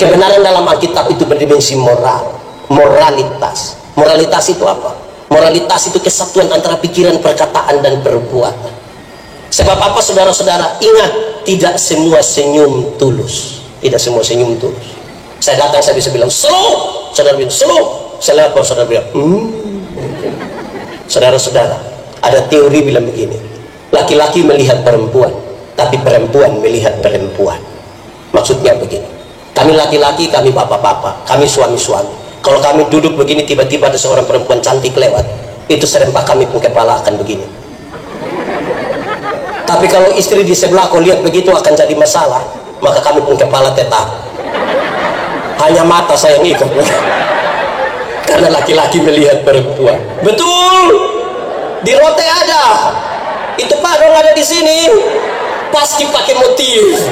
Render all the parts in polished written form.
Kebenaran dalam Alkitab itu berdimensi moral, moralitas. Moralitas itu apa? Moralitas itu kesatuan antara pikiran, perkataan, dan perbuatan. Sebab apa saudara-saudara? Ingat, tidak semua senyum tulus. Tidak semua senyum tulus. Saya datang, saya bisa bilang slow, saudara bilang slow, saya lihat saudara bilang Saudara-saudara, ada teori bilang begini, laki-laki melihat perempuan, tapi perempuan melihat perempuan. Maksudnya begini, kami laki-laki, kami bapak-bapak, kami suami-suami, kalau kami duduk begini, tiba-tiba ada seorang perempuan cantik lewat, itu serempak kami pun kepala akan begini. Tapi kalau istri di sebelah kau lihat begitu akan jadi masalah, maka kami pun kepala tetap. Hanya mata saya yang ikut. Karena laki-laki melihat perempuan. Betul. Di Rote ada. Itu Pak dong ada di sini. Pasti pakai motif.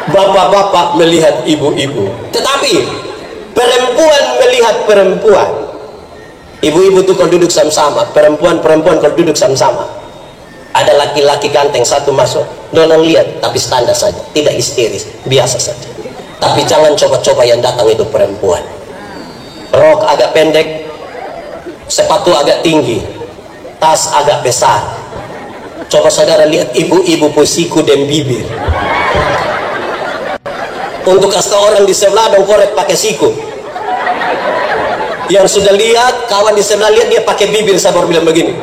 Bapak-bapak melihat ibu-ibu. Tetapi perempuan melihat perempuan. Ibu-ibu tuh kalau duduk sama-sama, perempuan-perempuan kalau duduk sama-sama. Ada laki-laki ganteng satu masuk, dorang lihat, tapi standar saja, tidak histeris, biasa saja. Tapi jangan coba-coba yang datang itu perempuan. Rok agak pendek, sepatu agak tinggi, tas agak besar. Coba saudara lihat ibu-ibu pusiku dan bibir. Untuk kasih orang di sebelah dong korek pakai siku. Yang sudah lihat, kawan di sebelah lihat dia pakai bibir, saya baru bilang begini.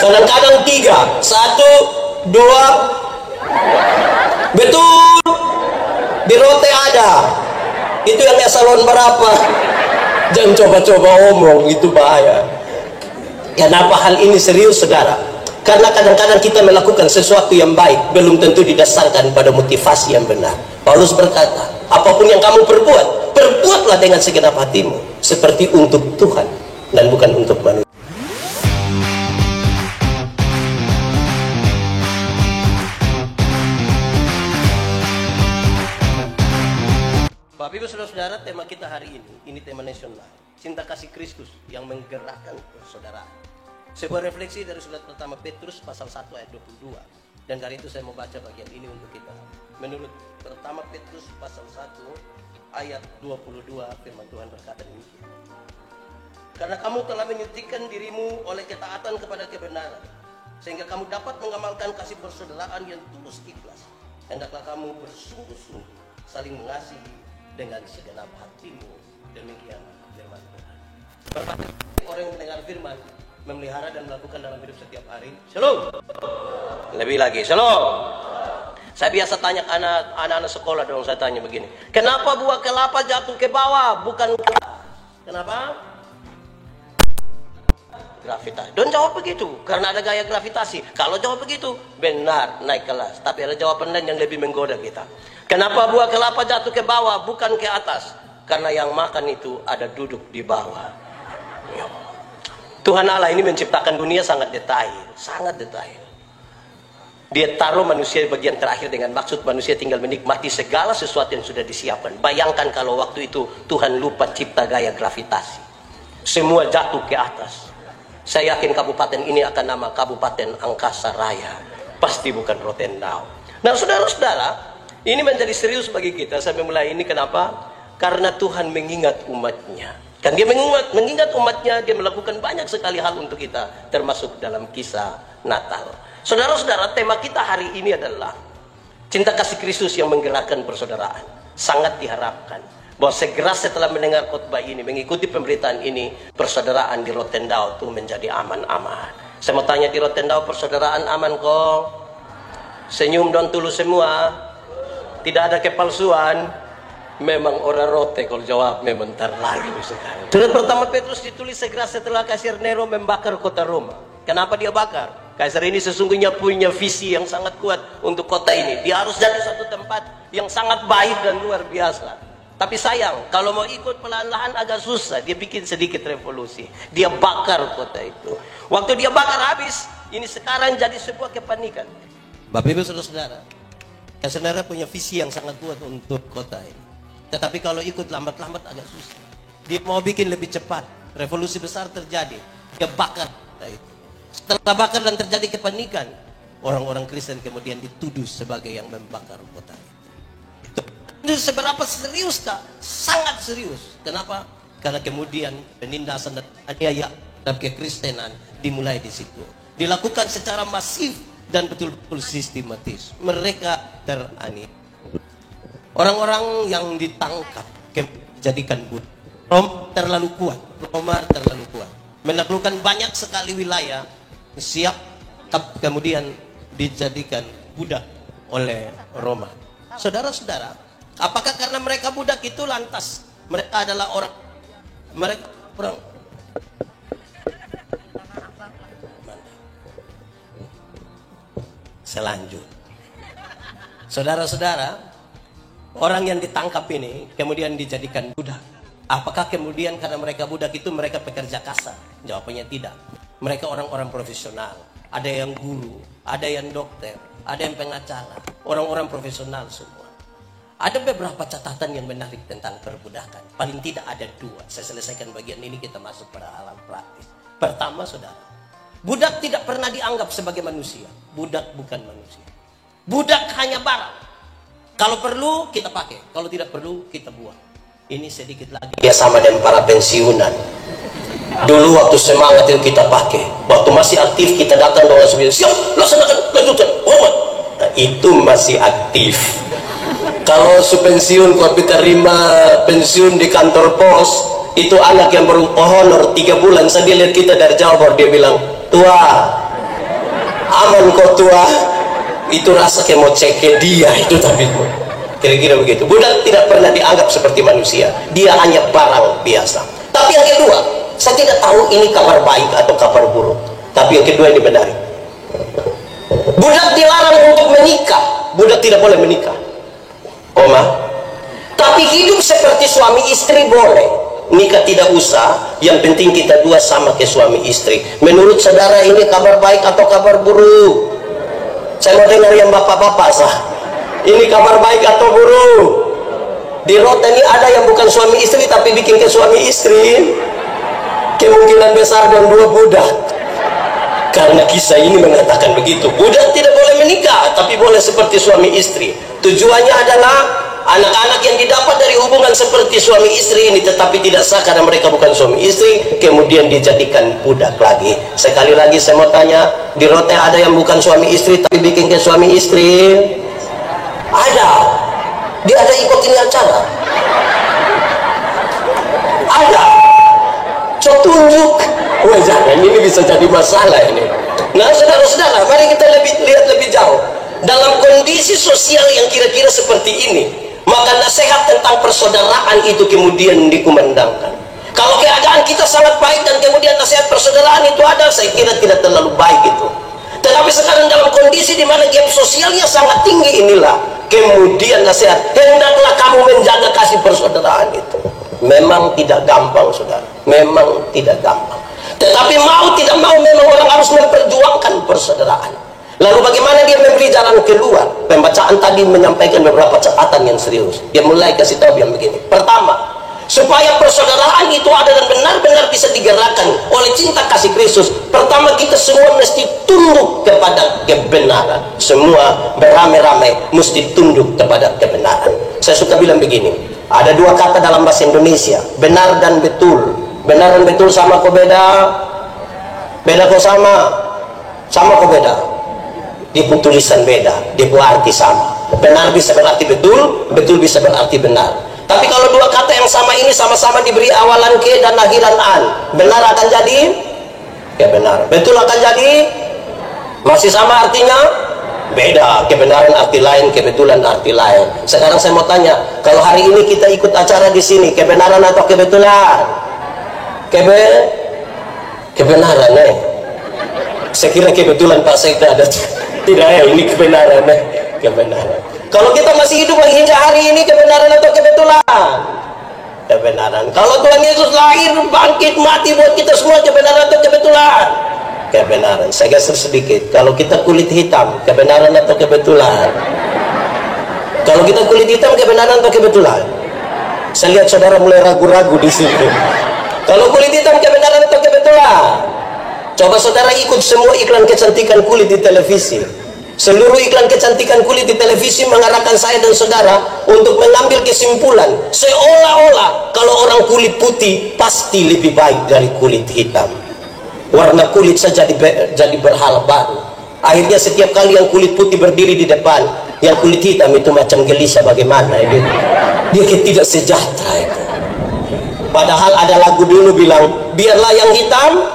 Kadang-kadang 3, 1, 2, betul. Di Rote ada. Itu yang eselon berapa? Jangan coba-coba omong, itu bahaya. Kenapa hal ini serius saudara? Karena kadang-kadang kita melakukan sesuatu yang baik belum tentu didasarkan pada motivasi yang benar. Paulus berkata, apapun yang kamu perbuat, perbuatlah dengan segenap hatimu, seperti untuk Tuhan dan bukan untuk manusia. Bapak Ibu Saudara-saudara, tema kita hari ini tema nasional, cinta kasih Kristus yang menggerakkan persaudaraan. Sebuah refleksi dari surat pertama Petrus pasal 1 ayat 22. Dan kali itu saya mau baca bagian ini untuk kita. Menurut pertama Petrus pasal 1 ayat 22, firman Tuhan berkata demikian. Karena kamu telah menyuntikkan dirimu oleh ketaatan kepada kebenaran, sehingga kamu dapat mengamalkan kasih persaudaraan yang tulus ikhlas. Hendaklah kamu bersungguh-sungguh saling mengasihi dengan segenap hatimu. Demikian firman Tuhan. Berbagai orang yang mendengar firman memelihara dan melakukan dalam hidup setiap hari. Shalom. Lebih lagi, shalom. Saya biasa tanya anak-anak sekolah dong, saya tanya begini. Kenapa buah kelapa jatuh ke bawah, bukan ke atas? Kenapa? Gravitasi. Don't jawab begitu, karena ada gaya gravitasi. Kalau jawab begitu, benar, naik kelas. Tapi ada jawaban lain yang lebih menggoda kita. Kenapa buah kelapa jatuh ke bawah, bukan ke atas? Karena yang makan itu ada duduk di bawah. Tuhan Allah ini menciptakan dunia sangat detail, sangat detail. Dia taruh manusia di bagian terakhir dengan maksud manusia tinggal menikmati segala sesuatu yang sudah disiapkan. Bayangkan kalau waktu itu Tuhan lupa cipta gaya gravitasi. Semua jatuh ke atas. Saya yakin kabupaten ini akan nama Kabupaten Angkasa Raya. Pasti bukan Rotendao. Nah saudara-saudara, ini menjadi serius bagi kita. Saya memulai ini kenapa? Karena Tuhan mengingat umatnya. Kan dia mengingat umatnya, dia melakukan banyak sekali hal untuk kita, termasuk dalam kisah Natal. Saudara-saudara, tema kita hari ini adalah cinta kasih Kristus yang menggerakkan persaudaraan. Sangat diharapkan bahwa segera setelah mendengar khotbah ini, mengikuti pemberitaan ini, persaudaraan di Rotendao itu menjadi aman-aman. Saya mau tanya, di Rotendao persaudaraan aman kok? Senyum dan tulus semua, tidak ada kepalsuan. Memang orang Rote kalau jawab memang terlalu sekali. Surat pertama Petrus ditulis segera setelah Kaisar Nero membakar kota Roma. Kenapa dia bakar? Kaisar ini sesungguhnya punya visi yang sangat kuat untuk kota ini. Dia harus jadi satu tempat yang sangat baik dan luar biasa. Tapi sayang, kalau mau ikut pelan-pelan agak susah. Dia bikin sedikit revolusi. Dia bakar kota itu. Waktu dia bakar habis, ini sekarang jadi sebuah kepanikan. Bapak Ibu Saudara-saudara, Kaisar Nero punya visi yang sangat kuat untuk kota ini. Tetapi kalau ikut lambat-lambat agak susah. Dia mau bikin lebih cepat. Revolusi besar terjadi. Dia bakar. Setelah bakar dan terjadi kepanikan, orang-orang Kristen kemudian dituduh sebagai yang membakar kota itu seberapa serius kah? Sangat serius. Kenapa? Karena kemudian penindasan dan aniaya dan kekristenan dimulai di situ, dilakukan secara masif dan betul-betul sistematis. Mereka teraniaya. Orang-orang yang ditangkap dijadikan budak. Roma terlalu kuat, menaklukkan banyak sekali wilayah, siap kemudian dijadikan budak oleh Roma. Saudara-saudara, apakah karena mereka budak itu lantas mereka adalah orang selanjut? Saudara-saudara, orang yang ditangkap ini kemudian dijadikan budak. Apakah kemudian karena mereka budak itu mereka pekerja kasar? Jawabannya tidak. Mereka orang-orang profesional. Ada yang guru, ada yang dokter, ada yang pengacara. Orang-orang profesional semua. Ada beberapa catatan yang menarik tentang perbudakan. Paling tidak ada 2. Saya selesaikan bagian ini, kita masuk pada hal praktis. Pertama, saudara, budak tidak pernah dianggap sebagai manusia. Budak bukan manusia. Budak hanya barang. Kalau perlu kita pakai, kalau tidak perlu kita buang. Ini sedikit lagi ya sama dengan para pensiunan. Dulu waktu semangat itu kita pakai, waktu masih aktif kita datang dengan sebiar, siap, laksanakan, lanjutkan, hormat. Nah, itu masih aktif. Kalau pensiun, kalau kita terima pensiun di kantor pos, itu anak yang baru honor 3 bulan, saya lihat kita dari jauh, dia bilang, tua, aman kok tua. Itu rasa kayak mau cek ke dia itu, tapi kira-kira begitu. Budak tidak pernah dianggap seperti manusia, dia hanya barang biasa. Tapi yang kedua, saya tidak tahu ini kabar baik atau kabar buruk, tapi yang kedua ini benar. Budak dilarang untuk menikah, budak tidak boleh menikah, tapi hidup seperti suami istri boleh. Nikah tidak usah, yang penting kita dua sama ke suami istri. Menurut saudara ini kabar baik atau kabar buruk? Saya mau dengar yang bapak-bapak sah. Ini kabar baik atau buruk? Di Rota ini ada yang bukan suami istri tapi bikin ke suami istri. Kemungkinan besar dan 2 budak. Karena kisah ini mengatakan begitu. Budak tidak boleh menikah tapi boleh seperti suami istri. Tujuannya adalah anak-anak yang didapat dari hubungan seperti suami istri ini tetapi tidak sah karena mereka bukan suami istri, kemudian dijadikan budak lagi. Sekali lagi saya mau tanya, di Rota ada yang bukan suami istri tapi bikin ke suami istri? Ada. Dia ada ikut ini acara. Ada. Coba tunjuk. Wah, jangan, ini bisa jadi masalah ini. Nah, saudara-saudara, mari kita lihat lebih jauh. Dalam kondisi sosial yang kira-kira seperti ini, maka nasihat tentang persaudaraan itu kemudian dikumandangkan. Kalau keadaan kita sangat baik dan kemudian nasihat persaudaraan itu ada, saya kira tidak terlalu baik itu. Tetapi sekarang dalam kondisi di mana gap sosialnya sangat tinggi inilah, kemudian nasihat, hendaklah kamu menjaga kasih persaudaraan itu. Memang tidak gampang, saudara. Memang tidak gampang. Tetapi mau tidak mau memang orang harus memperjuangkan persaudaraan. Lalu bagaimana dia memberi jalan keluar? Pembacaan tadi menyampaikan beberapa catatan yang serius. Dia mulai kasih tahu yang begini. Pertama, supaya persaudaraan itu ada dan benar-benar bisa digerakkan oleh cinta kasih Kristus, pertama kita semua mesti tunduk kepada kebenaran. Semua beramai-ramai mesti tunduk kepada kebenaran. Saya suka bilang begini, ada 2 kata dalam bahasa Indonesia, benar dan betul. Benar dan betul sama kok beda? Beda kok sama? Sama kok beda? Di tulisan beda, di arti sama. Benar bisa berarti betul, betul bisa berarti benar. Tapi kalau 2 kata yang sama ini sama-sama diberi awalan ke dan akhiran an, benar akan jadi kebenaran, betul akan jadi masih sama artinya? Beda. Kebenaran arti lain, kebetulan arti lain. Sekarang saya mau tanya, kalau hari ini kita ikut acara di sini, kebenaran atau kebetulan? Kebenaran, saya kira kebetulan Pak Sekda ada. Tidak ya, ini kebenaran, kebenaran. Kalau kita masih hidup lagi hingga hari ini, kebenaran atau kebetulan? Kebenaran. Kalau Tuhan Yesus lahir, bangkit, mati buat kita semua, kebenaran atau kebetulan? Kebenaran. Saya geser sedikit. Kalau kita kulit hitam, kebenaran atau kebetulan? Kalau kita kulit hitam, kebenaran atau kebetulan? Saya lihat saudara mulai ragu-ragu di sini. Kalau kulit hitam, kebenaran atau kebetulan? Coba saudara ikut semua iklan kecantikan kulit di televisi. Seluruh iklan kecantikan kulit di televisi mengarahkan saya dan saudara untuk mengambil kesimpulan seolah-olah kalau orang kulit putih pasti lebih baik dari kulit hitam. Warna kulit saja jadi berhala baru. Akhirnya setiap kali yang kulit putih berdiri di depan, yang kulit hitam itu macam gelisah bagaimana dia tidak sejahtera itu. Padahal ada lagu dulu bilang, biarlah yang hitam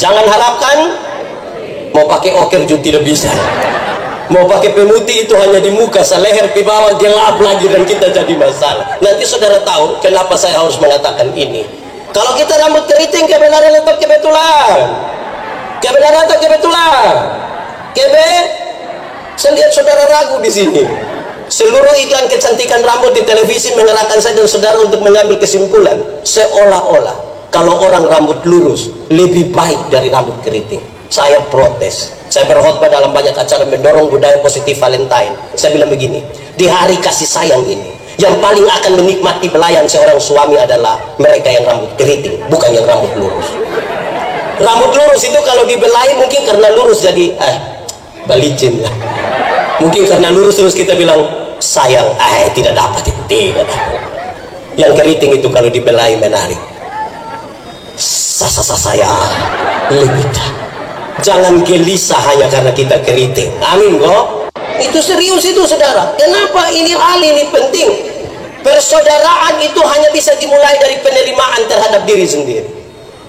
jangan harapkan. Mau pakai oker juga tidak bisa. Mau pakai pemutih itu hanya di muka, seleher ke bawah gelap lagi dan kita jadi masalah. Nanti saudara tahu kenapa saya harus mengatakan ini. Kalau kita rambut keriting, kebenaran atau kebetulan? Kebenaran atau kebetulan? Saya lihat saudara ragu di sini. Seluruh iklan kecantikan rambut di televisi mengarahkan saya dan saudara untuk mengambil kesimpulan seolah-olah kalau orang rambut lurus lebih baik dari rambut keriting. Saya protes. Saya berkhotbah dalam banyak acara mendorong budaya positif Valentine. Saya bilang begini, di hari kasih sayang ini, yang paling akan menikmati belayan seorang suami adalah mereka yang rambut keriting, bukan yang rambut lurus. Rambut lurus itu kalau dibelai mungkin karena lurus jadi balicin ya. Mungkin karena lurus terus kita bilang sayang, tidak dapat itu, tidak dapat. Yang keriting itu kalau dibelai menarik. Saya lebih dapat. Jangan gelisah hanya karena kita keriting. Amin kok. Itu serius itu saudara. Kenapa ini hal ini penting? Persaudaraan itu hanya bisa dimulai dari penerimaan terhadap diri sendiri.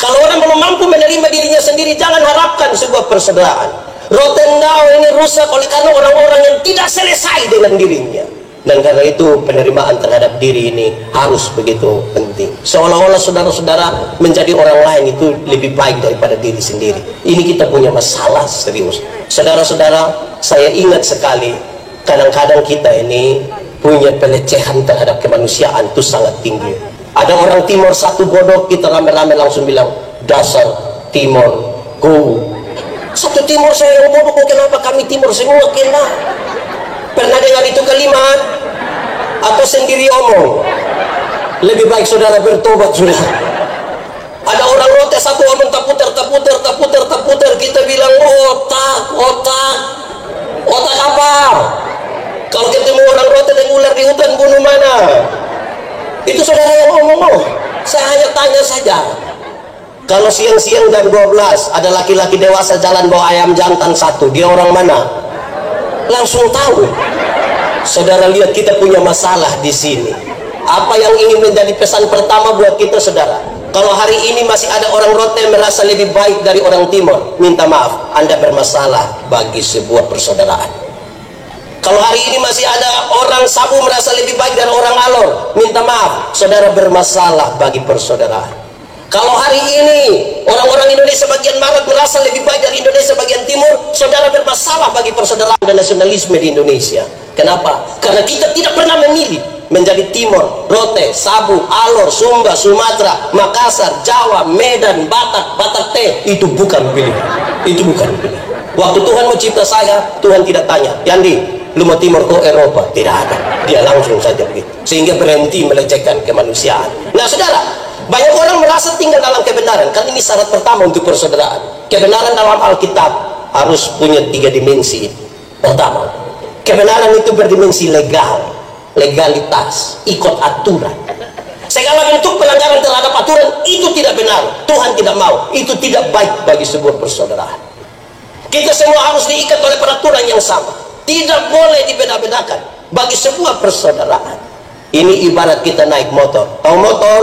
Kalau orang belum mampu menerima dirinya sendiri, jangan harapkan sebuah persaudaraan. Rotendao ini rusak oleh karena orang-orang yang tidak selesai dengan dirinya. Dan karena itu penerimaan terhadap diri ini harus begitu penting. Seolah-olah saudara-saudara menjadi orang lain itu lebih baik daripada diri sendiri. Ini kita punya masalah serius. Saudara-saudara, saya ingat sekali kadang-kadang kita ini punya pelecehan terhadap kemanusiaan itu sangat tinggi. Ada orang Timur satu bodoh, kita rame-rame langsung bilang dasar Timur go. Satu Timur saya yang bodoh, kenapa kami Timur semua kena? Pernah dengar itu kalimat? Atau sendiri omong? Lebih baik saudara bertobat sudah. Ada orang rote satu omong terputar, kita bilang otak apa? Kalau ketemu orang rote dan ular di hutan bunuh mana? Itu saudara yang ngomong. Saya hanya tanya saja. Kalau siang-siang jam 12 ada laki-laki dewasa jalan bawa ayam jantan satu, dia orang mana? Langsung tahu. Saudara lihat kita punya masalah di sini. Apa yang ingin menjadi pesan pertama buat kita saudara? Kalau hari ini masih ada orang rote merasa lebih baik dari orang Timur, minta maaf, Anda bermasalah bagi sebuah persaudaraan. Kalau hari ini masih ada orang Sabu merasa lebih baik dari orang Alor, minta maaf, saudara bermasalah bagi persaudaraan. Kalau hari ini orang-orang Indonesia bagian Barat merasa lebih baik dari Indonesia bagian Timur, saudara bermasalah bagi persaudaraan dan nasionalisme di Indonesia. Kenapa? Karena kita tidak pernah memilih menjadi Timur, Rote, Sabu, Alor, Sumba, Sumatera, Makassar, Jawa, Medan, Batak T. Itu bukan pilihan. Itu bukan pilihan. Waktu Tuhan mau cipta saya, Tuhan tidak tanya, Yandi, lu mau Timur ke Eropa? Tidak ada. Dia langsung saja begitu. Sehingga berhenti melecehkan kemanusiaan. Nah saudara, banyak orang merasa tinggal dalam kebenaran, kan ini syarat pertama untuk persaudaraan. Kebenaran dalam Alkitab harus punya 3 dimensi. Pertama, kebenaran itu berdimensi legal, legalitas, ikut aturan. Segala bentuk pelanggaran terhadap aturan itu tidak benar, Tuhan tidak mau, itu tidak baik bagi sebuah persaudaraan. Kita semua harus diikat oleh peraturan yang sama, tidak boleh dibeda-bedakan bagi sebuah persaudaraan. Ini ibarat kita naik motor. Tahu motor?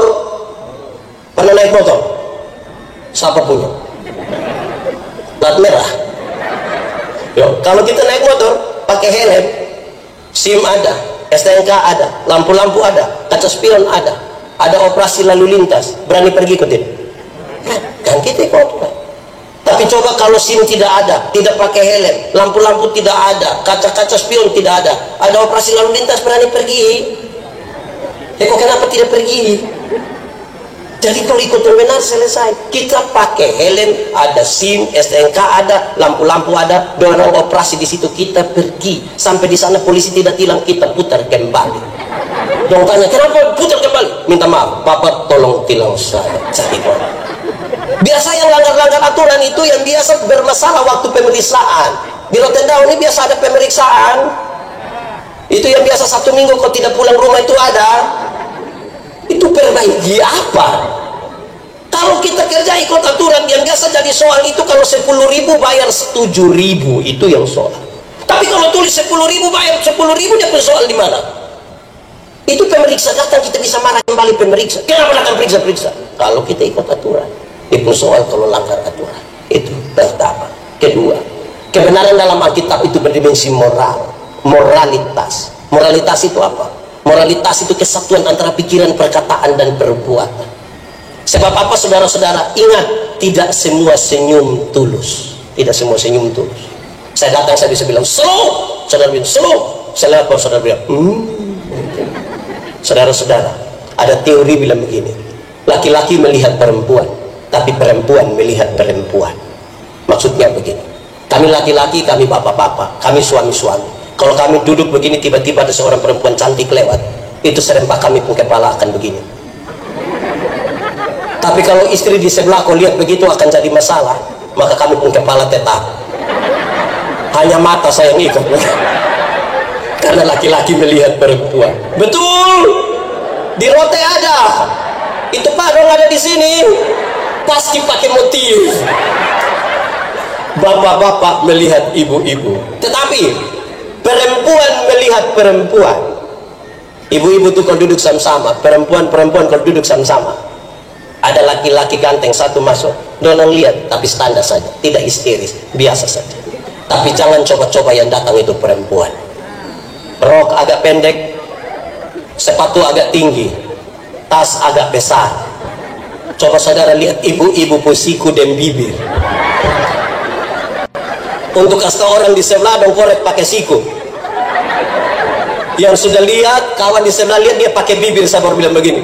Pernah naik motor? Siapa punya? Plat merah. Yo, kalau kita naik motor pakai helm, SIM ada, STNK ada, lampu-lampu ada, kaca spion ada operasi lalu lintas, berani pergi ikutin? Kan kita ikut. Tapi coba kalau SIM tidak ada, tidak pakai helm, lampu-lampu tidak ada, kaca-kaca spion tidak ada operasi lalu lintas, berani pergi? Kok kenapa tidak pergi? Jadi kalau ikut benar selesai. Kita pakai helm, ada SIM, STNK ada, lampu-lampu ada, dorong operasi di situ, kita pergi. Sampai di sana polisi tidak tilang, kita putar kembali. Dong tanya, kenapa putar kembali? Minta maaf, Bapak tolong tilang saya. Biasa yang langgar-langgar aturan itu yang biasa bermasalah waktu pemeriksaan. Di Rotendao ini biasa ada pemeriksaan. Itu yang biasa 1 minggu kalau tidak pulang rumah itu ada. Itu perbaiki apa? Kalau kita kerja ikut aturan, yang biasa jadi soal itu kalau 10.000 bayar 7.000, itu yang soal. Tapi kalau tulis 10.000 bayar 10.000, dia soal di mana? Itu pemeriksa datang, kita bisa marah kembali pemeriksa. Kenapa datang periksa-periksa? Kalau kita ikut aturan, itu soal kalau langgar aturan. Itu pertama. Kedua, kebenaran dalam Alkitab itu berdimensi moral, moralitas. Moralitas itu apa? Moralitas itu kesatuan antara pikiran, perkataan, dan perbuatan. Sebab apa, saudara-saudara? Ingat, tidak semua senyum tulus. Tidak semua senyum tulus. Saya datang, saya bisa bilang slow, saudara bilang slow, saya lapor, saudara bilang Saudara-saudara, ada teori bilang begini, laki-laki melihat perempuan, tapi perempuan melihat perempuan. Maksudnya begini, kami laki-laki, kami bapak-bapak, kami suami-suami. Kalau kami duduk begini, tiba-tiba ada seorang perempuan cantik lewat, itu serempak kami pun kepala akan begini. Tapi kalau istri di sebelah kau lihat begitu akan jadi masalah, maka kami pun kepala tetap. Hanya mata saya yang ikut. Karena laki-laki melihat perempuan. Betul. Di Rote ada. Itu Pak dong ada di sini. Pasti pakai motif. Bapak-bapak melihat ibu-ibu. Tetapi perempuan melihat perempuan. Ibu-ibu tuh kalau duduk sama-sama, perempuan-perempuan kalau duduk sama-sama. Ada laki-laki ganteng satu masuk, dorang lihat, tapi standar saja, tidak histeris, biasa saja. Tapi jangan coba-coba yang datang itu perempuan. Rok agak pendek, sepatu agak tinggi, tas agak besar. Coba saudara lihat ibu-ibu pusiku dan bibir. Untuk kasih orang di sebelah dong korek pakai siku. Yang sudah lihat, kawan di sebelah lihat dia pakai bibir, sabar bilang begini.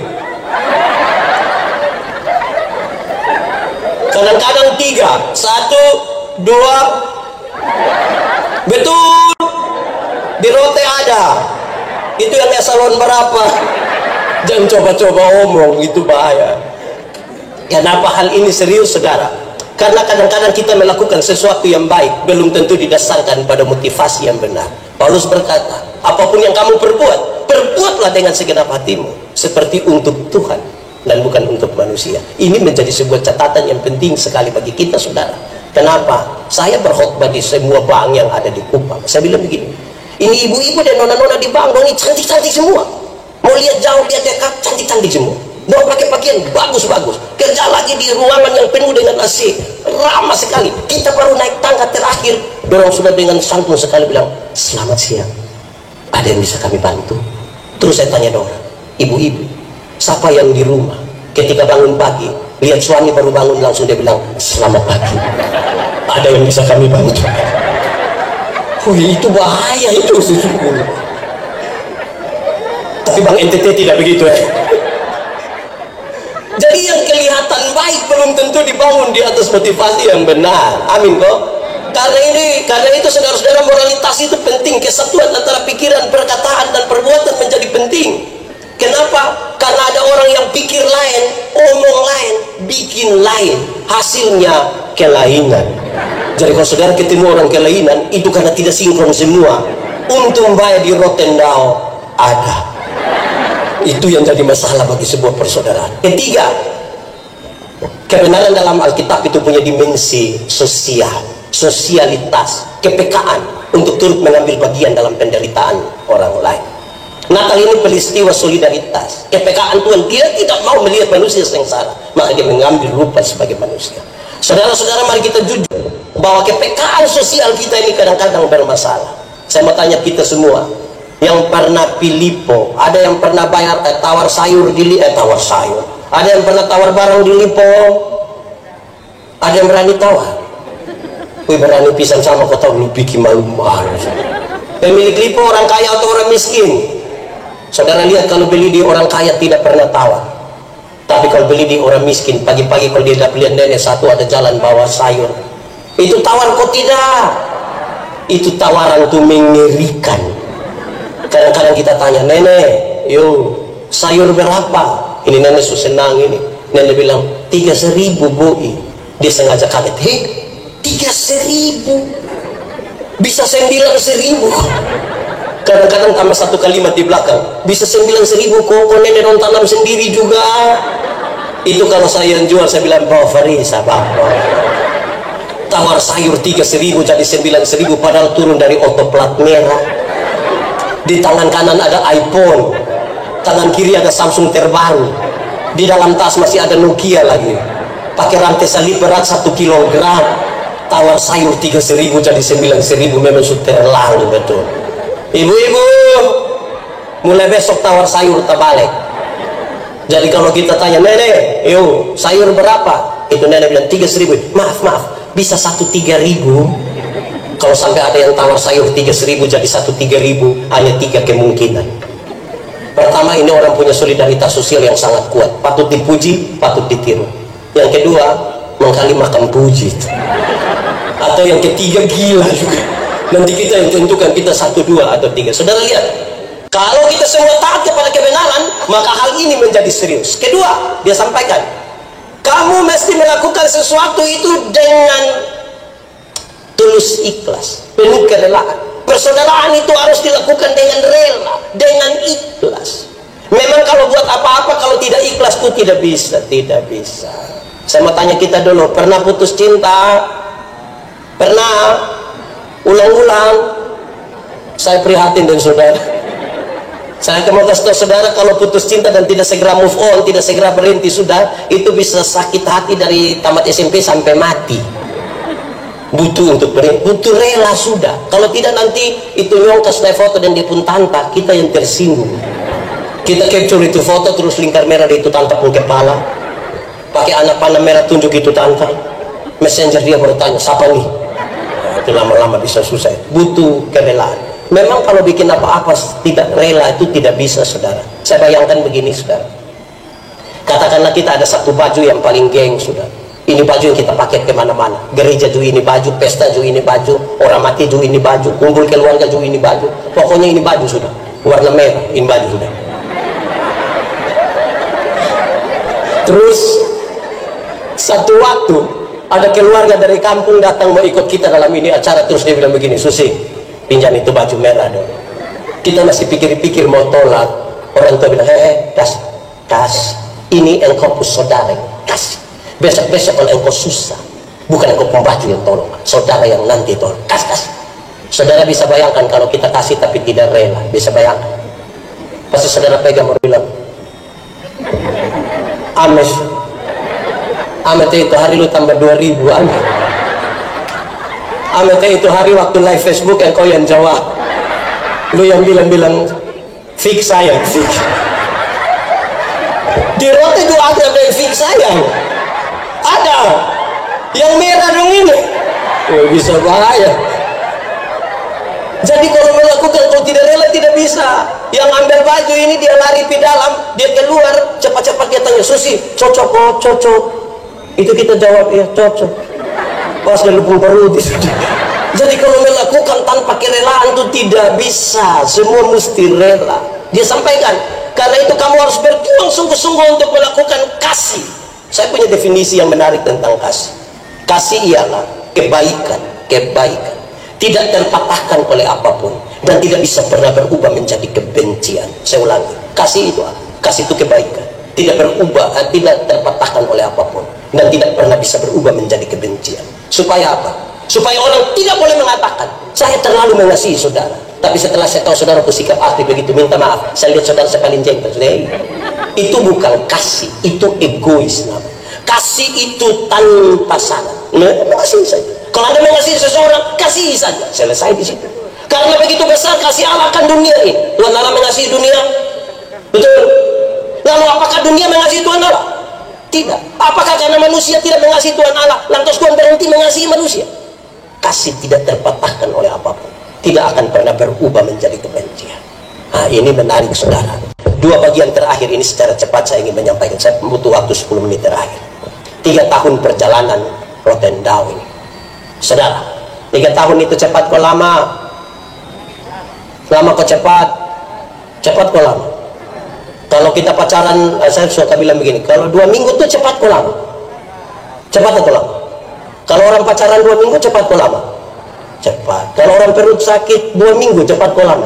Kadang-kadang 3, 1, 2. Betul. Di Rote ada. Itu yang eselon berapa? Jangan coba-coba omong, itu bahaya. Kenapa hal ini serius, saudara? Karena kadang-kadang kita melakukan sesuatu yang baik belum tentu didasarkan pada motivasi yang benar. Paulus berkata, apapun yang kamu perbuat, perbuatlah dengan segenap hatimu, seperti untuk Tuhan dan bukan untuk manusia. Ini menjadi sebuah catatan yang penting sekali bagi kita, saudara. Kenapa? Saya berkhotbah di semua bank yang ada di Kupang. Saya bilang begini, ini ibu-ibu dan nona-nona di bank, ini cantik-cantik semua. Mau lihat jauh, lihat dekat, cantik-cantik semua. Mau pakai pakaian bagus-bagus. Kerja lagi di ruangan yang penuh dengan AC, ramah sekali. Kita baru naik tangga terakhir, dorong sudah dengan santun sekali bilang, selamat siang, ada yang bisa kami bantu? Terus saya tanya dorong, ibu-ibu, siapa yang di rumah ketika bangun pagi lihat suami baru bangun langsung dia bilang selamat pagi, ada yang bisa kami bantu? Oh, itu bahaya itu sesungguhnya. Tapi Bang NTT tidak begitu ya. Jadi yang kelihatan baik belum tentu dibangun di atas motivasi yang benar. Amin kok. Karena itu saudara-saudara, moralitas itu penting. Kesatuan antara pikiran, perkataan, dan perbuatan menjadi penting. Kenapa? Karena ada orang yang pikir lain, omong lain, bikin lain, hasilnya kelainan. Jadi kalau saudara ketemu orang kelainan, itu karena tidak sinkron semua. Untung bayar di Rotendao ada. Itu yang jadi masalah bagi sebuah persaudaraan. Ketiga, kebenaran dalam Alkitab itu punya dimensi sosial, sosialitas, kepekaan untuk turut mengambil bagian dalam penderitaan orang lain. Natal ini peristiwa solidaritas, kepekaan Tuhan. Dia tidak mau melihat manusia sengsara, maka dia mengambil rupa sebagai manusia. Saudara-saudara, mari kita jujur bahwa kepekaan sosial kita ini kadang-kadang bermasalah. Saya mau tanya kita semua yang pernah Pilipo, ada yang pernah bayar tawar sayur di tawar sayur, ada yang pernah tawar barang di Lipo, ada yang berani tawar. Wih, berani pisan sama kau tahu lu bikin malu-malu. Pemilik Lipo orang kaya atau orang miskin? Saudara lihat, kalau beli di orang kaya tidak pernah tawar, tapi kalau beli di orang miskin, pagi-pagi kalau dia lihat nenek satu ada jalan bawa sayur, itu tawar kok tidak? Itu tawaran tuh mengerikan. Kadang-kadang kita tanya, nenek, yuk sayur berapa? Ini nenek senang ini. Nenek bilang 3.000 boi. Dia sengaja kaget, 3.000. bisa 9.000. Kadang-kadang tambah satu kalimat di belakang, bisa 9.000 kok nenek non tanam sendiri juga. Itu kalau saya yang jual, saya bilang bawa Farisa bapak. Tawar sayur 3.000 jadi 9.000, padahal turun dari auto plat merah. Di tangan kanan ada iPhone, tangan kiri ada Samsung terbaru, di dalam tas masih ada Nokia lagi, pakai rantai salib berat 1 kilogram. Tawar sayur 3.000 jadi 9.000, memang sudah terlalu betul. Ibu-ibu, mulai besok tawar sayur terbalik. Jadi kalau kita tanya, nenek, yuk sayur berapa? Itu nenek bilang 3.000. Maaf, bisa 1.3.000. Kalau sampai ada yang tawar sayur 3.000 jadi 1.3.000, hanya 3 kemungkinan. Pertama, ini orang punya solidaritas sosial yang sangat kuat, patut dipuji, patut ditiru. Yang kedua, mengkali makan puji. Atau yang ketiga, gila juga. Nanti kita yang tentukan kita 1, 2 atau 3. Saudara lihat, kalau kita semua taat kepada kebenaran, maka hal ini menjadi serius. Kedua, dia sampaikan, kamu mesti melakukan sesuatu itu dengan tulus ikhlas, penuh kerelaan. Persaudaraan itu harus dilakukan dengan rela, dengan ikhlas. Memang kalau buat apa-apa kalau tidak ikhlas itu tidak bisa. Saya mau tanya kita dulu, pernah putus cinta? Pernah? Ulang-ulang? Saya prihatin dengan saudara. Saya mau kasih tahu saudara, kalau putus cinta dan tidak segera move on, tidak segera berhenti, sudah itu bisa sakit hati dari tamat SMP sampai mati. Butuh untuk berhenti, butuh rela sudah. Kalau tidak nanti itu nyongkas naik foto dan dia pun tanpa, kita yang tersinggung. Kita capture itu foto terus lingkar merah itu tantap ke kepala, pakai anak panah merah tunjuk itu tantap. Messenger dia bertanya, siapa nih? Nah, itu lama-lama bisa susah. Butuh kerelaan. Memang kalau bikin apa-apa tidak rela itu tidak bisa, saudara. Saya bayangkan begini, saudara. Katakanlah kita ada satu baju yang paling geng, saudara. Ini baju yang kita pakai kemana-mana. Gereja juga ini baju, pesta juga ini baju, orang mati juga ini baju, kumpul keluarga juga ini baju. Pokoknya ini baju sudah, warna merah, ini baju sudah. Terus satu waktu ada keluarga dari kampung datang mau ikut kita dalam ini acara, terus dia bilang begini, Susi, pinjam itu baju merah dong. Kita masih pikir-pikir mau tolak. Orang tua bilang, kas, ini engkau saudara, kasih. Besok-besok kalau engkau susah, bukan engkau pembaju yang tolong, saudara yang nanti tolong, kas. Saudara bisa bayangkan kalau kita kasih tapi tidak rela, bisa bayangkan. Pasti saudara pegang mau bilang, Amet itu hari lu tambah 2.000, Amet itu hari waktu live Facebook engkau yang jawab, lu yang bilang fix saya, fix. Di roti itu ada yang fix saya, ada yang merah dong ini. Oh, bisa bahaya. Jadi kalau melakukan, kalau tidak rela tidak bisa. Yang ambil baju ini dia lari di dalam, dia keluar cepat-cepat dia tanya, Susi cocok kok? Cocok. Itu kita jawab, ya cocok. Pas dia lupung perut. Jadi kalau melakukan tanpa kerelaan itu tidak bisa, semua mesti rela. Dia sampaikan, karena itu kamu harus berjuang sungguh-sungguh untuk melakukan kasih. Saya punya definisi yang menarik tentang kasih. Kasih ialah kebaikan, tidak terpatahkan oleh apapun dan tidak bisa pernah berubah menjadi kebencian. Saya ulangi, kasih itu apa? Kasih itu kebaikan, tidak berubah, tidak terpatahkan oleh apapun dan tidak pernah bisa berubah menjadi kebencian. Supaya apa? Supaya orang tidak boleh mengatakan, saya terlalu mengasihi saudara, tapi setelah saya tahu saudara bersikap asli begitu, minta maaf, saya lihat saudara sekali jengkel. Itu bukan kasih, itu egois namanya. Kasih itu tanpa syarat, mengasihi saja. Kalau Anda mengasihi seseorang, kasihi saja, selesai di situ. Karena begitu besar kasih Allah akan dunia ini. Tuhan Allah mengasihi dunia, betul. Lalu apakah dunia mengasihi Tuhan Allah? Tidak. Apakah karena manusia tidak mengasihi Tuhan Allah, lantas Tuhan berhenti mengasihi manusia? Kasih tidak terpatahkan oleh apapun, tidak akan pernah berubah menjadi kebencian. Nah, ini menarik saudara. Dua bagian terakhir ini secara cepat saya ingin menyampaikan. Saya butuh waktu 10 menit terakhir. 3 tahun perjalanan Rotendao ini, saudara. 3 tahun itu cepat kok lama? Lama kok cepat? Cepat kok lama? Kalau kita pacaran, saya suka bilang begini, kalau 2 minggu tuh cepat kok lama? Cepat atau lama? Kalau orang pacaran 2 minggu cepat kok lama? cepat. Kalau orang perut sakit 2 minggu, cepat kok lama.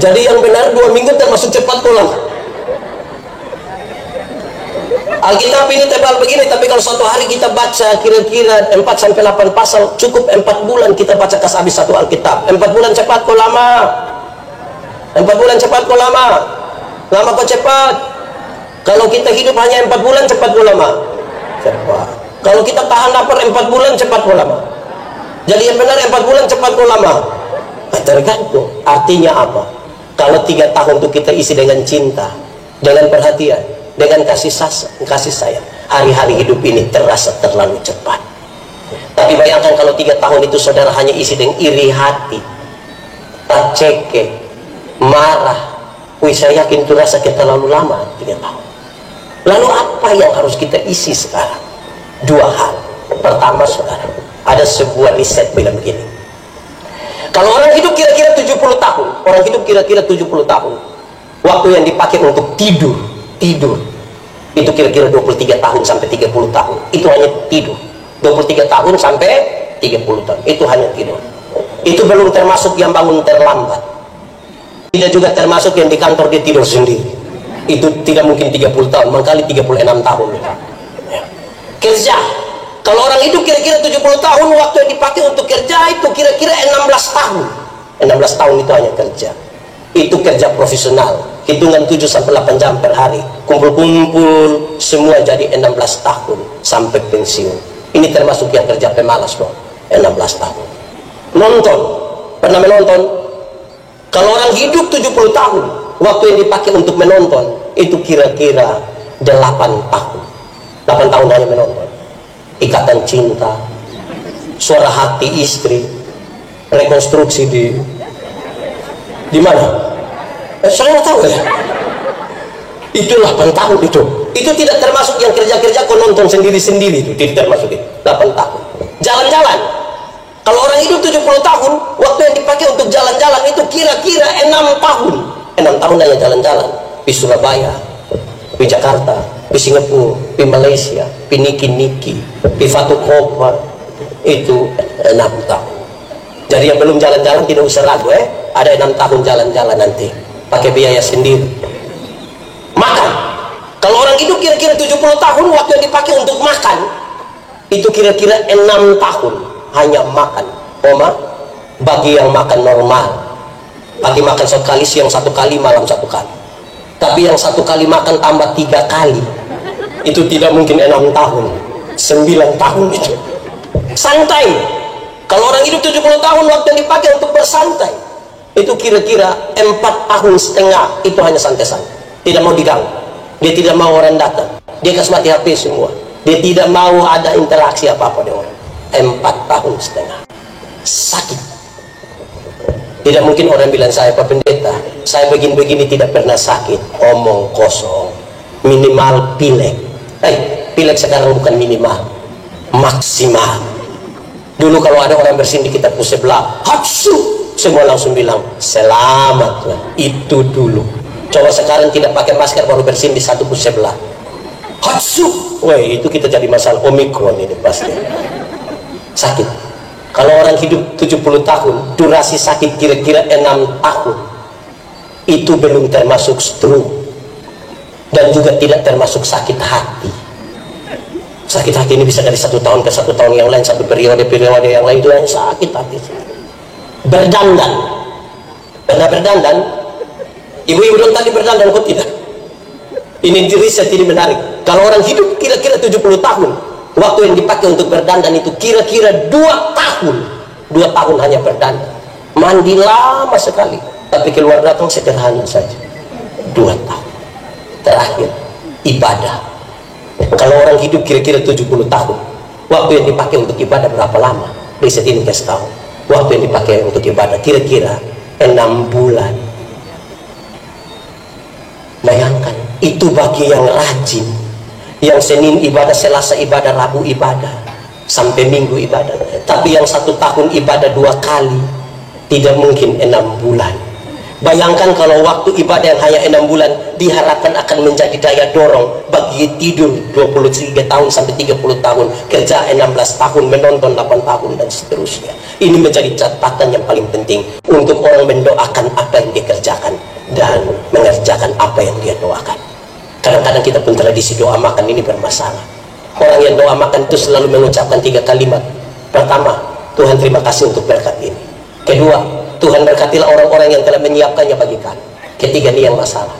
Jadi yang benar 2 minggu termasuk cepat kok lama. Alkitab ini tebal begini, tapi kalau suatu hari kita baca kira-kira 4-8 pasal, cukup 4 bulan kita baca habis satu Alkitab. 4 bulan cepat kok lama. 4 bulan cepat kok lama. Lama kok cepat. Kalau kita hidup hanya 4 bulan, cepat kok lama. Cepat. Kalau kita tahan lapar 4 bulan, cepat kok lama. Jadi yang benar 4 bulan, cepat kok lama. Nah, tergantung. Artinya apa? Kalau 3 tahun itu kita isi dengan cinta, dengan perhatian, dengan kasih sayang, hari-hari hidup ini terasa terlalu cepat. Tapi bayangkan kalau 3 tahun itu saudara hanya isi dengan iri hati, cekek, marah. Saya yakin itu rasa kita terlalu lama 3 tahun. Lalu apa yang harus kita isi sekarang? 2 hal. Pertama saudara, ada sebuah riset bilang begini, kalau orang hidup kira-kira 70 tahun, orang hidup kira-kira 70 tahun, waktu yang dipakai untuk tidur itu kira-kira 23 tahun sampai 30 tahun, itu hanya tidur. 23 tahun sampai 30 tahun itu hanya tidur. Itu belum termasuk yang bangun terlambat, tidak juga termasuk yang di kantor dia tidur sendiri. Itu tidak mungkin 30 tahun, mengkali 36 tahun. Kerja, kalau orang hidup kira-kira 70 tahun, waktu yang dipakai untuk kerja itu kira-kira 16 tahun. 16 tahun itu hanya kerja. Itu kerja profesional, hitungan 7-8 jam per hari, kumpul-kumpul semua, jadi 16 tahun sampai pensiun. Ini termasuk yang kerja pemalas dong. 16 tahun. Nonton, pernah menonton? Kalau orang hidup 70 tahun, waktu yang dipakai untuk menonton itu kira-kira 8 tahun. 8 tahun hanya menonton. Ikatan cinta, suara hati istri, rekonstruksi di mana? Saya nggak tahu ya. Itu 8 tahun itu. Itu tidak termasuk yang kerja-kerja kau nonton sendiri-sendiri, itu tidak termasuk itu. 8 tahun. Jalan-jalan. Kalau orang hidup 70 tahun, waktu yang dipakai untuk jalan-jalan itu kira-kira 6 tahun. 6 tahun hanya jalan-jalan. Di Surabaya, di Jakarta, di Singapura, di Malaysia, di Niki-Niki, di Vanuatu, itu 6 tahun. Jadi yang belum jalan-jalan tidak usah ragu, ada 6 tahun jalan-jalan nanti, pakai biaya sendiri. Makan, kalau orang hidup kira-kira 70 tahun, waktu yang dipakai untuk makan itu kira-kira 6 tahun hanya makan. Bagi yang makan normal, bagi makan sekali siang 1 kali, malam 1 kali. Tapi yang 1 kali makan tambah 3 kali, itu tidak mungkin 6 tahun, 9 tahun itu. Santai, kalau orang hidup 70 tahun, waktu yang dipakai untuk bersantai itu kira-kira 4,5 tahun, itu hanya santai-santai, tidak mau diganggu. Dia tidak mau orang datang, dia kasih mati HP semua, dia tidak mau ada interaksi apa-apa dengan orang. 4,5 tahun sakit. Tidak mungkin orang bilang, saya Pak Pendeta, saya begini-begini tidak pernah sakit. Omong kosong. Minimal pilek. Pilek sekarang bukan minimal, maksimal. Dulu kalau ada orang bersin di kitab sebelah, hatsu, semua langsung bilang selamat Tuhan. Itu dulu. Coba sekarang tidak pakai masker baru bersin di satu sebelah, hatsu, itu kita jadi masalah Omikron ini pasti. Sakit. Kalau orang hidup 70 tahun, durasi sakit kira-kira 6 tahun. Itu belum termasuk stroke, dan juga tidak termasuk sakit hati. Sakit hati ini bisa dari 1 tahun ke 1 tahun yang lain, satu periode yang lain, itu yang sakit hati. Berdandan, pernah berdandan? Ibu-ibu dong tadi berdandan, kok tidak? Ini riset ini menarik. Kalau orang hidup kira-kira 70 tahun, waktu yang dipakai untuk berdandan itu kira-kira 2 tahun. 2 tahun hanya berdandan. Mandi lama sekali, tapi keluar datang sederhana saja. 2 tahun. Terakhir, ibadah. Kalau orang hidup kira-kira 70 tahun, waktu yang dipakai untuk ibadah berapa lama? Riset ini kasih tahu. Waktu yang dipakai untuk ibadah kira-kira 6 bulan. Bayangkan, itu bagi yang rajin, yang Senin ibadah, Selasa ibadah, Rabu ibadah, sampai Minggu ibadah. Tapi yang 1 tahun ibadah 2 kali, tidak mungkin 6 bulan. Bayangkan kalau waktu ibadah yang hanya 6 bulan diharapkan akan menjadi daya dorong bagi tidur 23 tahun sampai 30 tahun, kerja 16 tahun, menonton 8 tahun dan seterusnya. Ini menjadi catatan yang paling penting untuk orang mendoakan apa yang dia kerjakan dan mengerjakan apa yang dia doakan. Kadang-kadang kita pun tradisi doa makan ini bermasalah. Orang yang doa makan itu selalu mengucapkan 3 kalimat. Pertama, Tuhan terima kasih untuk berkat ini. Kedua, Tuhan berkatilah orang-orang yang telah menyiapkannya bagi kami. Ketiga, ini yang masalah.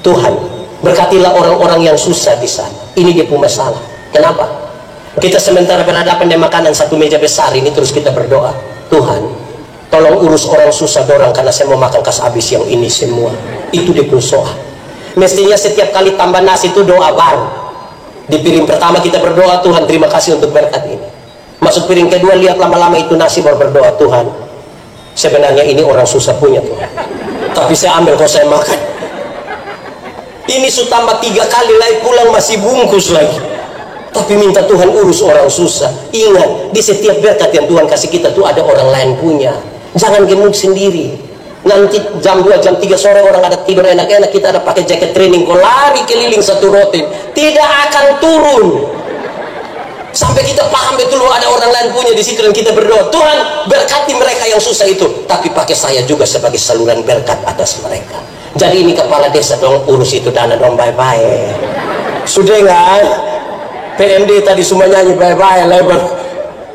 Tuhan berkatilah orang-orang yang susah di sana. Ini dia pun masalah. Kenapa? Kita sementara berhadapan dengan makanan satu meja besar ini, terus kita berdoa, Tuhan tolong urus orang susah dorang, karena saya mau makan kas habis yang ini semua. Itu dia pun soal. Mestinya setiap kali tambah nasi itu doa baru. Di piring pertama kita berdoa, Tuhan terima kasih untuk berkat ini. Masuk piring kedua, lihat lama-lama itu nasi, baru berdoa, Tuhan sebenarnya ini orang susah punya Tuhan, tapi saya ambil kalau saya makan. Ini sudah tambah 3 kali lagi pulang masih bungkus lagi, tapi minta Tuhan urus orang susah. Ingat, di setiap berkat yang Tuhan kasih kita tuh ada orang lain punya. Jangan gemuk sendiri. Nanti jam 2, jam 3 sore orang ada tidur enak-enak, kita ada pakai jaket training, kau lari keliling satu rotin, tidak akan turun sampai kita paham betul ada orang lain punya di situ. Dan kita berdoa, Tuhan berkati mereka yang susah itu, tapi pakai saya juga sebagai saluran berkat atas mereka. Jadi ini kepala desa dong, urus itu dana dong, bye-bye. Sudah nggak? PMD tadi semua nyanyi bye-bye, lebar.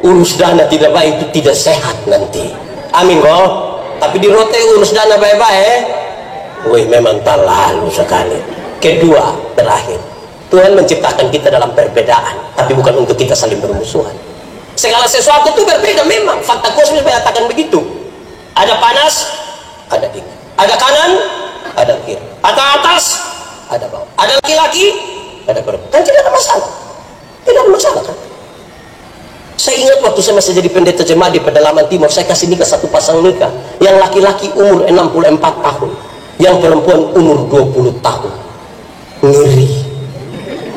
Urus dana tidak baik itu tidak sehat nanti. Amin kok. Tapi di rote urus dana bye-bye. Wih, memang terlalu sekali. Kedua, terakhir, Tuhan menciptakan kita dalam perbedaan, tapi bukan untuk kita saling bermusuhan. Segala sesuatu itu berbeda memang. Fakta kosmos mengatakan begitu. Ada panas, ada dingin. Ada kanan, ada kiri. Ada atas, ada bawah. Ada laki-laki, ada perempuan. Kan tidak ada masalah. Tidak ada masalah kan? Saya ingat waktu saya masih jadi pendeta jemaat di pedalaman timur, saya kasih nikah satu pasang nikah. Yang laki-laki umur 64 tahun, yang perempuan umur 20 tahun. Ngeri.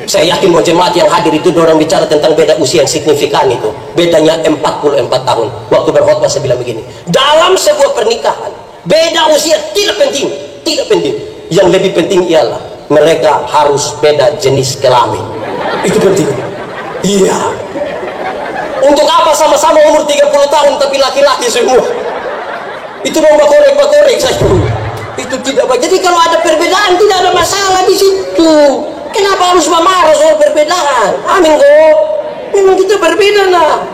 Saya yakin mau jemaat yang hadir itu orang bicara tentang beda usia yang signifikan itu. Bedanya 44 tahun. Waktu berkhotbah saya bilang begini, dalam sebuah pernikahan beda usia tidak penting, tidak penting. Yang lebih penting ialah mereka harus beda jenis kelamin. Itu penting. Iya. Untuk apa sama-sama umur 30 tahun tapi laki-laki semua? Itu dong bakorek saya. Itu tidak baik. Jadi kalau ada perbedaan tidak ada masalah di situ. Kenapa harus marah soal perbedaan? Amin kok. Memang kita berbeda lah.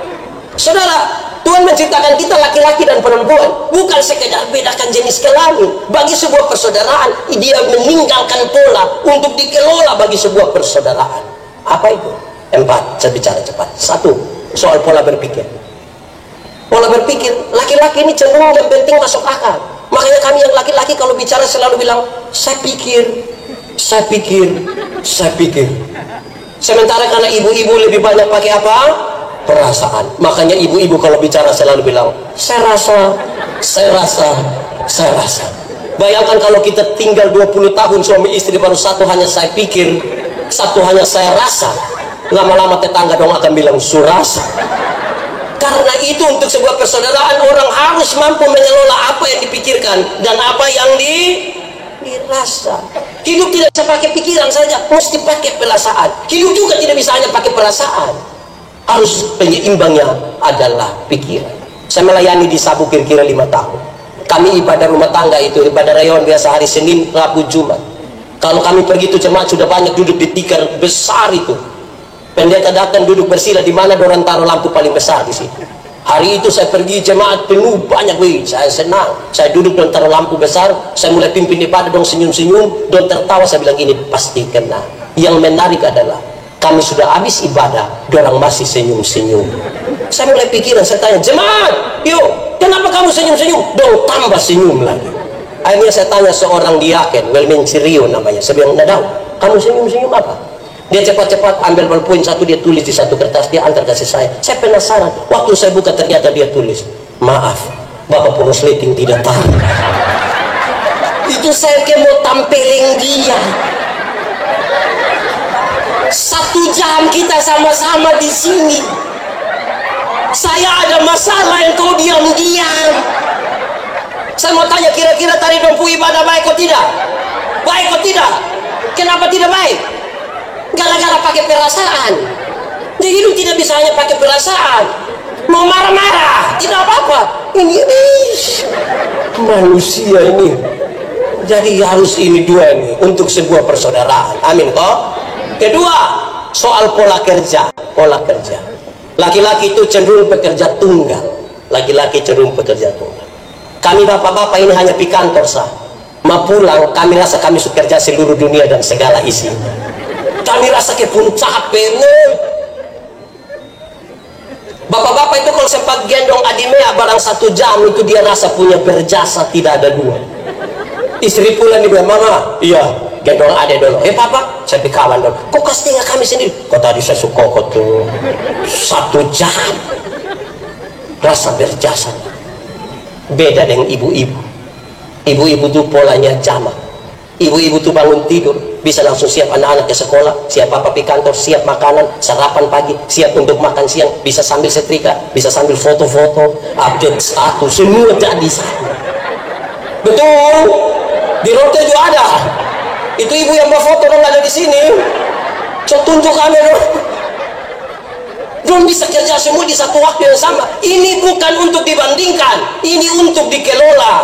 Saudara, Tuhan menciptakan kita laki-laki dan perempuan, bukan sekedar bedakan jenis kelamin. Bagi sebuah persaudaraan, dia meninggalkan pola untuk dikelola bagi sebuah persaudaraan. Apa itu? 4, saya bicara cepat. 1, soal pola berpikir. Pola berpikir, laki-laki ini cenderung yang penting masuk akal. Makanya kami yang laki-laki kalau bicara selalu bilang, saya pikir. Sementara karena ibu-ibu lebih banyak pakai apa? Perasaan. Makanya ibu-ibu kalau bicara selalu bilang, saya rasa. Bayangkan kalau kita tinggal 20 tahun suami istri, baru satu hanya saya pikir, satu hanya saya rasa. Lama-lama tetangga dong akan bilang surasa. Karena itu untuk sebuah persaudaraan orang harus mampu mengelola apa yang dipikirkan dan apa yang dirasa. Hidup tidak bisa pakai pikiran saja, mesti pakai perasaan. Hidup juga tidak bisa hanya pakai perasaan. Harus penyeimbangnya adalah pikiran. Saya melayani di Sabu kira-kira 5 tahun. Kami ibadah rumah tangga itu, ibadah rayon biasa hari Senin, Rabu, Jumat. Kalau kami pergi itu jemaat sudah banyak duduk di tikar besar itu. Pendeta datang duduk bersila di mana dorang taruh lampu paling besar di situ. Hari itu saya pergi jemaat penuh banyak, saya senang. Saya duduk dan taruh lampu besar, saya mulai pimpin ibadah dong senyum-senyum, dong tertawa, saya bilang ini pasti kena. Yang menarik adalah kami sudah habis ibadah, dorang masih senyum-senyum. Saya mulai pikiran, saya tanya, jemaat, yuk, kenapa kamu senyum-senyum? Dong tambah senyum lagi. Akhirnya saya tanya seorang diaken, Welmen Sirio namanya, saya bilang, tahu, kamu senyum-senyum apa? Dia cepat-cepat ambil ballpoint satu, dia tulis di satu kertas, dia antar kasih saya. Saya penasaran, waktu saya buka ternyata dia tulis, maaf, Bapak Prosleting tidak tahu. Itu saya mau tampilin dia. 1 jam kita sama-sama di sini. Saya ada masalah yang kau diam-diam. Saya mau tanya, kira-kira tadi menempuh ibadah baik kok tidak? Baik kok tidak? Kenapa tidak baik? Gara-gara pakai perasaan. Jadi hidup tidak bisa hanya pakai perasaan. Mau marah-marah tidak apa-apa. Ini manusia ini. Jadi harus ini dua ini untuk sebuah persaudaraan. Amin kok. Kedua, soal pola kerja. Pola kerja. Laki-laki itu cenderung pekerja tunggal. Laki-laki cenderung pekerja tunggal. Kami bapak-bapak ini hanya pi kantor sah. Mau pulang, kami rasa kami sudah kerja seluruh dunia dan segala isinya. Kami rasa kayak pun capek. Bapak-bapak itu kalau sempat gendong adimea barang 1 jam itu dia rasa punya berjasa tidak ada dua. Istri pula nih bilang, mama, iya gendong adek dulu. Papa, saya pi kawan dulu. Kok kasih tinggal kami sendiri? Kok tadi saya suka kok tuh 1 jam. Rasa berjasa. Beda dengan ibu-ibu. Ibu-ibu tuh polanya jamak. Ibu-ibu tuh bangun tidur bisa langsung siap anak-anak ke sekolah, siap apa di kantor, siap makanan, sarapan pagi, siap untuk makan siang, bisa sambil setrika, bisa sambil foto-foto, update status, semua jadi sana. Betul, di Rote juga ada. Itu ibu yang mau foto dong ada di sini. Coba tunjuk kami dong. Belum bisa kerja semua di satu waktu yang sama. Ini bukan untuk dibandingkan, ini untuk dikelola,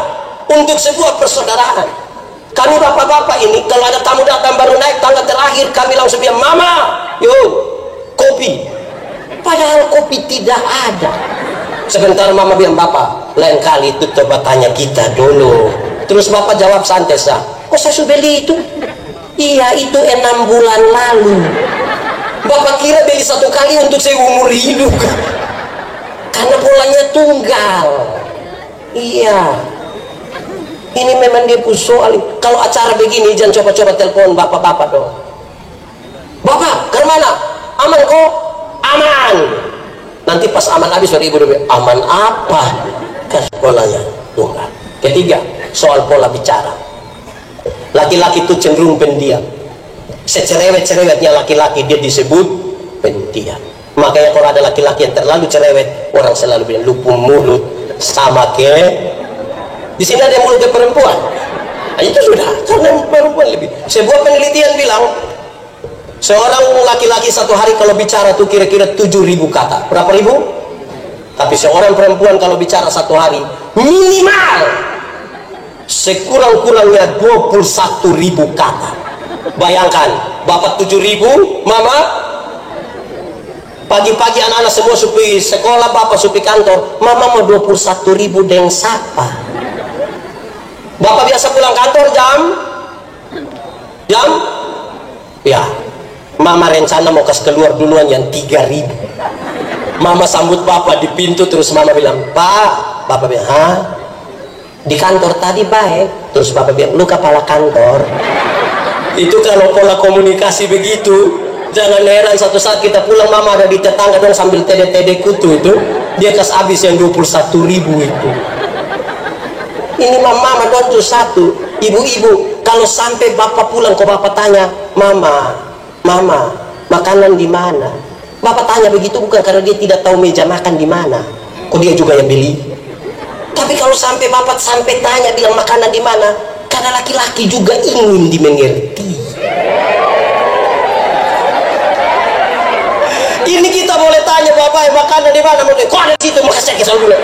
untuk sebuah persaudaraan. Kami bapak-bapak ini kalau ada tamu datang baru naik tangga terakhir kami langsung bilang, mama, yuk kopi. Padahal kopi tidak ada. Sebentar mama bilang, bapak lain kali itu coba tanya kita dulu. Terus bapak jawab santai sah, kok saya sudah beli itu? Iya itu 6 bulan lalu. Bapak kira beli 1 kali untuk seumur hidup. Karena polanya tunggal. Iya. Ini memang dia soal. Kalau acara begini jangan coba-coba telepon bapak-bapak dong. Bapak, ke mana? Aman kok? Aman. Nanti pas aman habis dari ibu dia, aman apa? Ke sekolahnya tunggal. Ketiga, soal pola bicara. Laki-laki itu cenderung pendiam. Secerewet-cerewetnya laki-laki dia disebut pendiam. Makanya kalau ada laki-laki yang terlalu cerewet, orang selalu bilang lupu mulut sama ke. Di sini ada yang mulut ke perempuan. Nah, itu sudah karena perempuan lebih. Sebuah penelitian bilang seorang laki-laki 1 hari kalau bicara tuh kira-kira 7.000 kata. Berapa ribu? Tapi seorang perempuan kalau bicara 1 hari minimal sekurang-kurangnya 21.000 kata. Bayangkan, bapak 7.000, mama pagi-pagi anak-anak semua supi sekolah, bapak supi kantor, mama mau 21.000 deng sapa. Bapak biasa pulang kantor jam ya mama rencana mau kasih keluar duluan yang 3.000. Mama sambut bapak di pintu, terus mama bilang, pak, bapak bilang, hah? Di kantor tadi baik. Terus bapak bilang, lu kepala kantor. Itu kalau pola komunikasi begitu, jangan heran satu saat kita pulang mama ada di tetangga dong sambil tede-tede kutu itu, dia kas habis yang 21.000 itu. Ini mama donjo 1. Ibu-ibu kalau sampai bapak pulang kok bapak tanya, mama makanan di mana? Bapak tanya begitu bukan karena dia tidak tahu meja makan di mana, kok dia juga yang beli. Tapi kalau sampai bapak sampai tanya bilang makanan di mana, karena laki-laki juga ingin dimengerti. Ini kita boleh tanya bapak makanan di mana, kok ada situ makasih kita dulu.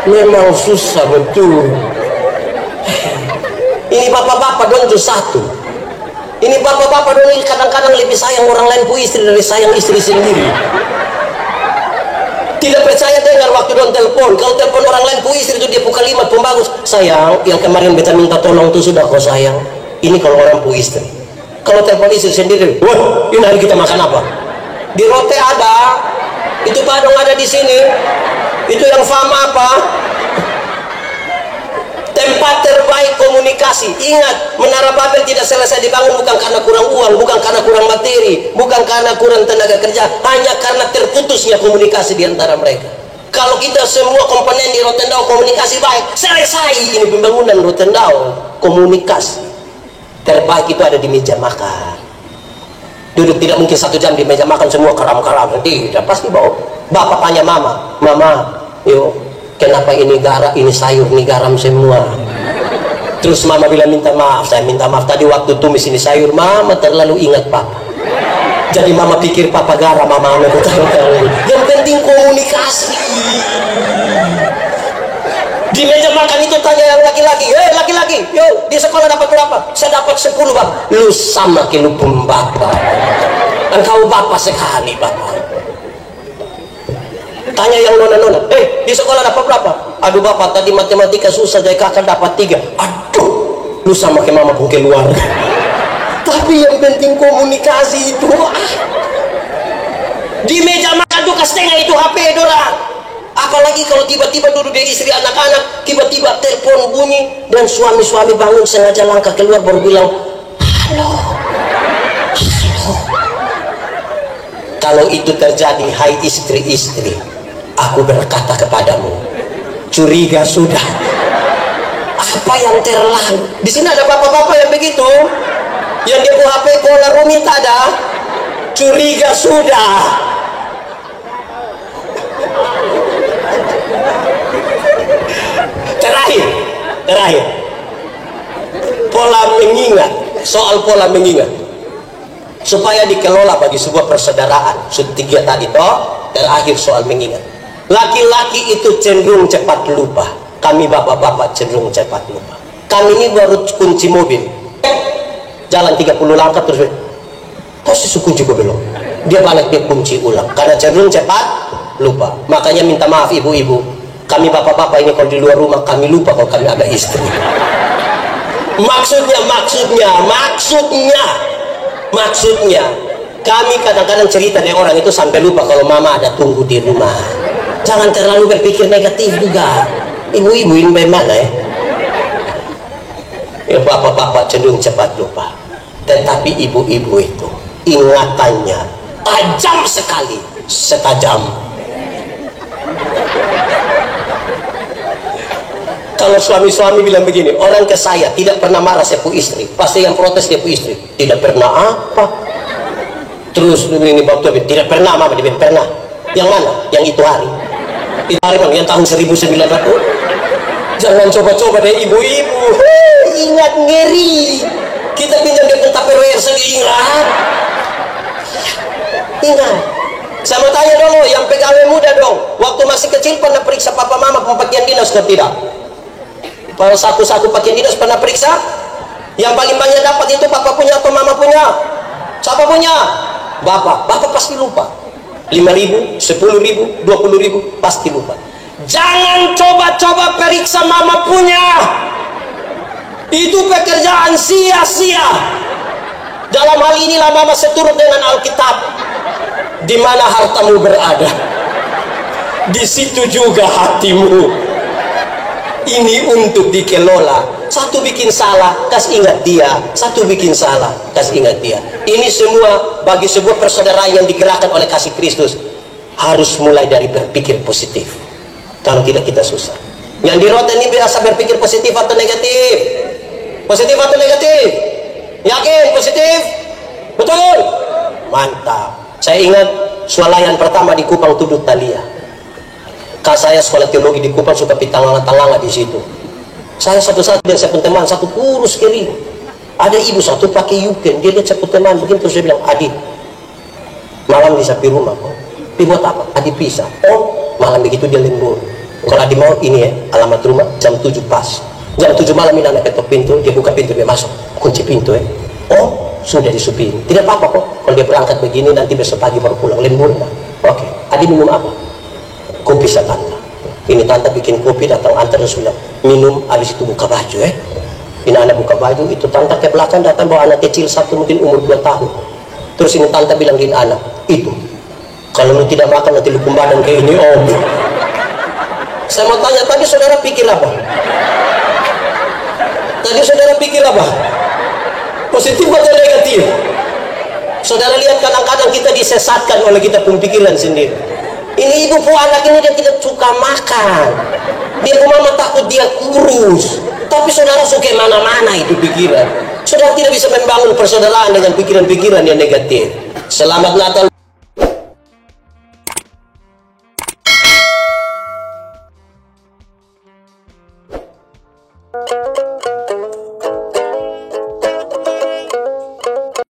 Memang susah betul. Ini bapak-bapak donjo 1. Ini bapak-bapak dong kadang-kadang lebih sayang orang lain pu istri dari sayang istri sendiri. Tidak percaya dengar waktu don telepon. Kalau telepon orang lain pu istri itu dia pu kalimat pembagus. Sayang, yang kemarin beta minta tolong itu sudah kau sayang. Ini kalau orang pu istri. Kalau telepon istri sendiri, wah, ini hari kita makan apa? Di Rote ada, itu Padang ada di sini. Itu yang faham apa? Tempat terbaik komunikasi. Ingat, Menara Babel tidak selesai dibangun bukan karena kurang uang, bukan karena kurang materi, bukan karena kurang tenaga kerja, hanya karena terputusnya komunikasi di antara mereka. Kalau kita semua komponen di Rotendao komunikasi baik, selesai ini pembangunan Rotendao. Komunikasi terbaik itu ada di meja makan. Duduk tidak mungkin 1 jam di meja makan semua karam-karam. Tidak, pasti bawa. Bapak tanya mama, yuk kenapa ini garam, ini sayur, ini garam semua. Terus mama bilang minta maaf, saya minta maaf tadi waktu tumis ini sayur, mama terlalu ingat papa. Jadi mama pikir papa garam, mama betul-betul. Yang penting komunikasi. Di meja makan itu tanya yang laki-laki, laki-laki, yo di sekolah dapat berapa? Saya dapat 10 bang. Lu sama ke lu bapak. Engkau bapak sekali bapak. Tanya yang nona-nona, di sekolah dapat berapa? Aduh bapak tadi matematika susah, jadi kakak dapat 3. Aduh, lu sama ke mama pun keluar. Tapi yang penting komunikasi itu. Di meja makan tuh setengah itu HP dorang. Apalagi kalau tiba-tiba duduk di istri anak-anak, tiba-tiba telepon bunyi dan suami-suami bangun sengaja langkah keluar baru bilang, halo. Kalau itu terjadi, hai istri-istri, aku berkata kepadamu, curiga sudah. Apa yang terlalu? Di sini ada bapak-bapak yang begitu, yang dia bawa HP kola rumit ada, curiga sudah. Terakhir, pola mengingat, soal pola mengingat supaya dikelola bagi sebuah persaudaraan. Tiga tadi toh, terakhir soal mengingat. Laki-laki itu cenderung cepat lupa, kami bapak-bapak cenderung cepat lupa. Kami ini baru kunci mobil, jalan 30 langkah terus posisi kunci gue belum, dia balik dia kunci ulang karena cenderung cepat lupa. Makanya minta maaf ibu-ibu, kami bapak-bapak ini kalau di luar rumah kami lupa kalau kami ada istri. Maksudnya kami kadang-kadang cerita dengan orang itu sampai lupa kalau mama ada tunggu di rumah. Jangan terlalu berpikir negatif juga. Ibu-ibu ini bagaimana ya? Ya bapak-bapak cenderung cepat lupa, tetapi ibu-ibu itu ingatannya tajam sekali, setajam. Kalau suami-suami bilang begini, orang ke saya tidak pernah marah saya pu istri, pasti yang protes dia pu istri. Tidak pernah apa? Terus ini waktu tidak pernah mama, dia pernah. Yang mana? Yang itu hari. Itu hari bang, yang tahun 1900. Jangan coba-coba deh ibu-ibu. Ingat ngeri. Kita pinjam dia pun Tupperware ingat. Ingat. Saya mau tanya dulu, yang pegawai muda dong, waktu masih kecil pernah periksa papa mama pakaian dinas atau tidak? Kalau saku-saku pakaian dinas pernah periksa? Yang paling banyak dapat itu papa punya atau mama punya? Siapa punya? Bapak. Bapak pasti lupa. 5.000, 10.000, 20.000 pasti lupa. Jangan coba-coba periksa mama punya. Itu pekerjaan sia-sia. Dalam hal inilah mama seturut dengan Alkitab. Di mana hartamu berada, di situ juga hatimu. Ini untuk dikelola. Satu bikin salah, kasih ingat dia. Satu bikin salah, kasih ingat dia. Ini semua bagi sebuah persaudaraan yang digerakkan oleh kasih Kristus harus mulai dari berpikir positif. Kalau tidak kita susah. Yang di Rote ini biasa berpikir positif atau negatif? Positif atau negatif? Yakin positif? Betul? Mantap. Saya ingat swalayan pertama di Kupang Tudut Talia. Saya sekolah teologi di Kupang suka pitang-tanganga di situ. Saya satu saat dan saya pun teman satu kurus kering. Ada ibu satu pakai yuken, dia lihat saya pun teman begini terus dia bilang, Adi, malam di sapi rumah kok. Buat apa? Adi pisah. Oh, malam begitu dia lembur. Kalau Adi mau ini ya, alamat rumah jam 7 pas. Jam 7 malam ini anak ketok pintu, dia buka pintu, dia masuk, kunci pintu ya. Oh, sudah disupin. Tidak apa-apa kok. Kalau dia berangkat begini nanti besok pagi baru pulang lembur. Oke. Adi minum apa? Kopi sa tante. Ini tante bikin kopi, datang antar dan sudah minum, habis itu buka baju ya. Ini anak buka baju, itu tante ke belakang datang bawa anak kecil satu mungkin umur 2 tahun. Terus ini tante bilang di anak, itu kalau lu tidak makan nanti lu badan kayak ini om. Saya mau tanya, tadi saudara pikir apa? Tadi saudara pikir apa? Positif atau negatif? Saudara lihat kadang-kadang kita disesatkan oleh kita pun pikiran sendiri. Ini ibu anak ini dia tidak suka makan. Dia mama takut dia kurus. Tapi saudara suka mana-mana itu pikiran. Saudara tidak bisa membangun persaudaraan dengan pikiran-pikiran yang negatif. Selamat Natal